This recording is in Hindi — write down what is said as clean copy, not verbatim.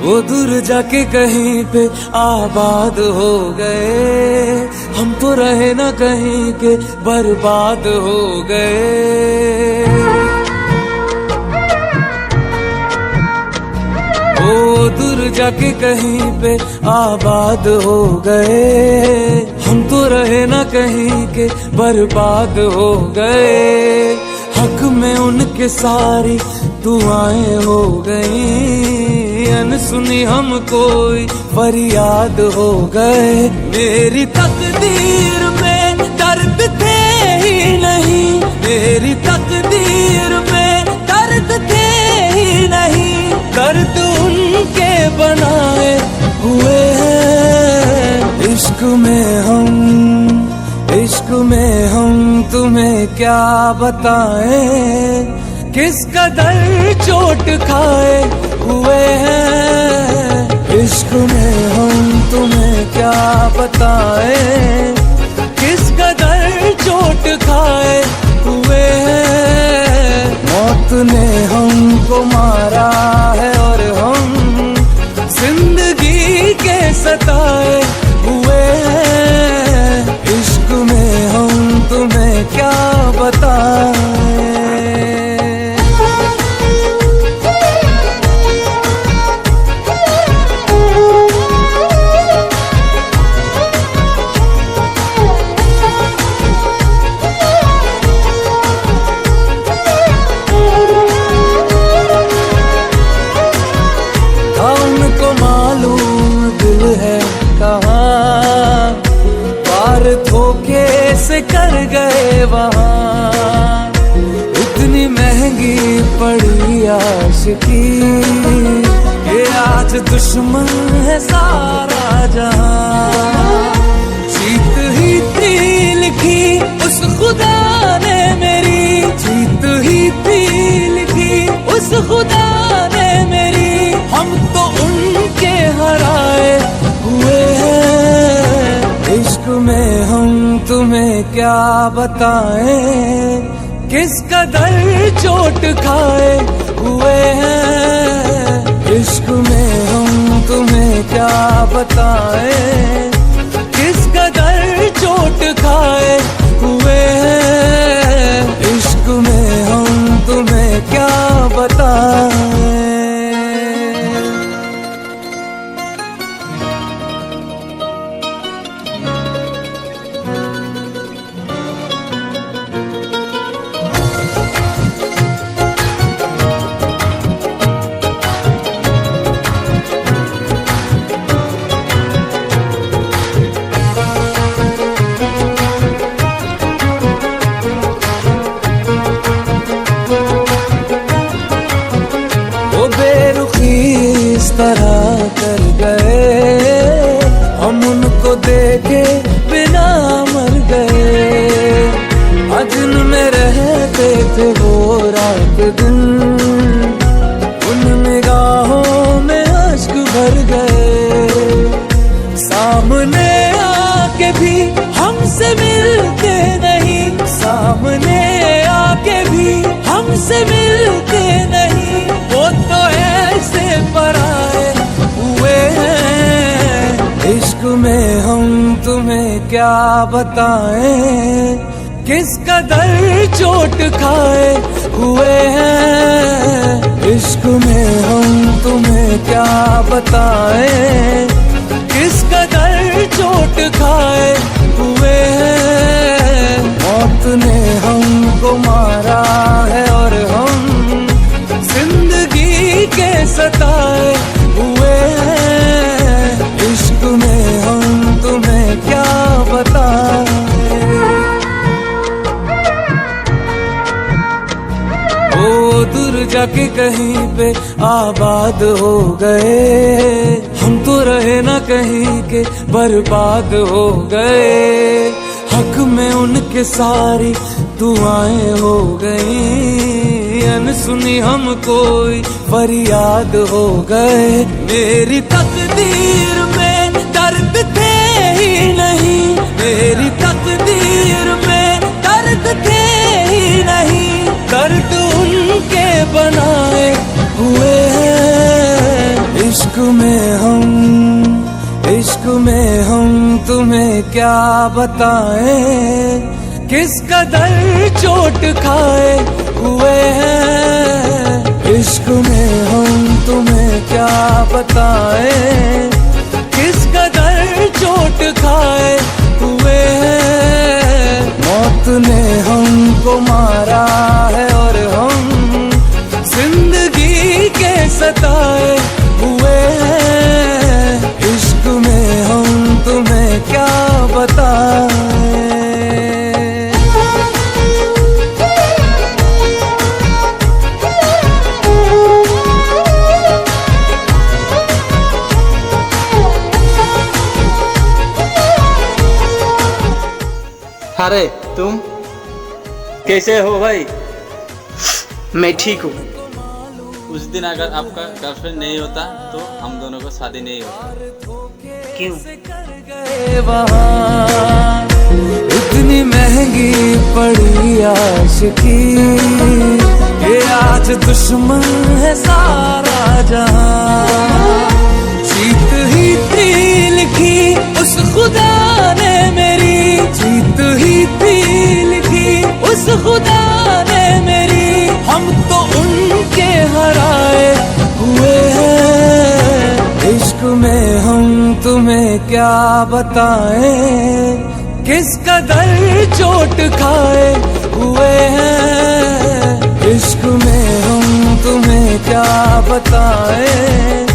वो दूर जाके कहीं पे आबाद हो गए, हम तो रहे ना कहीं के बर्बाद हो गए। वो दूर जाके कहीं पे आबाद हो गए, हम तो रहे ना कहीं के बर्बाद हो गए। हक में उनके सारी दुआएं हो गई, अनसुनी हम कोई फरियाद हो गए। मेरी तकदीर में दर्द थे ही नहीं, मेरी तकदीर में दर्द थे ही नहीं, दर्द उनके बनाए हुए हैं। इश्क में हम तुम्हें क्या बताएं, किस कदर चोट खाए हुए हैं। इश्क में हम तुम्हें क्या बताएं, किस कदर चोट खाए हुए हैं। मौत ने हमको मारा है और हम जिंदगी के सताए हुए हैं। इश्क में हम तुम्हें क्या बताएं। उनको मालूम दिल है कहाँ, पार धोखे से कर गए वहाँ। इतनी महंगी पड़ी आशिकी, ये आज दुश्मन है सारा जहाँ। जीत ही थी लिखी उस खुदा ने मेरी, जीत ही थी लिखी उस खुदा ने मेरी। हम तो उनके हराए हुए हैं। इश्क में हम तुम्हें क्या बताएं, किस कदर चोट खाए हुए हैं। इश्क में हम तुम्हें क्या बताएं, किस कदर चोट खाए हुए हैं। इश्क में हम तुम्हें क्या बताएं। इस तरह कर गए, हम उनको देखे बिना मर गए। अजन में रहते थे वो रात दिन, उन निगाहों में अश्क भर गए। सामने आके भी हमसे मिलते नहीं, सामने आके भी हमसे मिलते नहीं। वो तो ऐसे पराए हुए हैं। इश्क में हम तुम्हें क्या बताएं, किस कदर चोट खाए हुए हैं। इश्क में हम तुम्हें क्या बताएं, किस कदर चोट खाए हुए हैं। मौत ने हमको मारा है और हम जिंदगी के सताए हुए हैं। इश्क में हम तुम्हें क्या बताएं। वो दूर जाके कहीं पे आबाद हो गए, हम तो रहे ना कहीं के बर्बाद हो गए। हक में उनके सारी दुआएं हो गई, अनसुनी हम कोई फरियाद हो गए। मेरी तकदीर में दर्द थे ही नहीं, मेरी तकदीर में दर्द थे ही नहीं, दर्द उनके बनाए हुए हैं। इश्क में क्या बताएं, किस कदर चोट खाए हुए हैं इश्क में हम, तुम्हें क्या बताएं, किस कदर चोट खाए हुए हैं। मौत ने हमको मारा है और हम जिंदगी के सताए हुए हैं। इश्क में हम, तुम्हें क्या बताएं। अरे तुम कैसे हो भाई? मैं ठीक हूँ। उस दिन अगर आपका गर्लफ्रेंड नहीं होता तो हम दोनों को शादी नहीं होता। क्यों? इतनी महंगी पड़ी आशिकी, ये आज दुश्मन है सारा जहां। जीत ही थी लिखी उस खुदा ने मेरी, जीत ही थी लिखी उस खुदा ने मेरी। हम तो उनके हराए हुए हैं। इश्क में हम, तुम्हें क्या बताएं, किस कदर चोट खाए हुए हैं। इश्क में हम, तुम्हें क्या बताएं,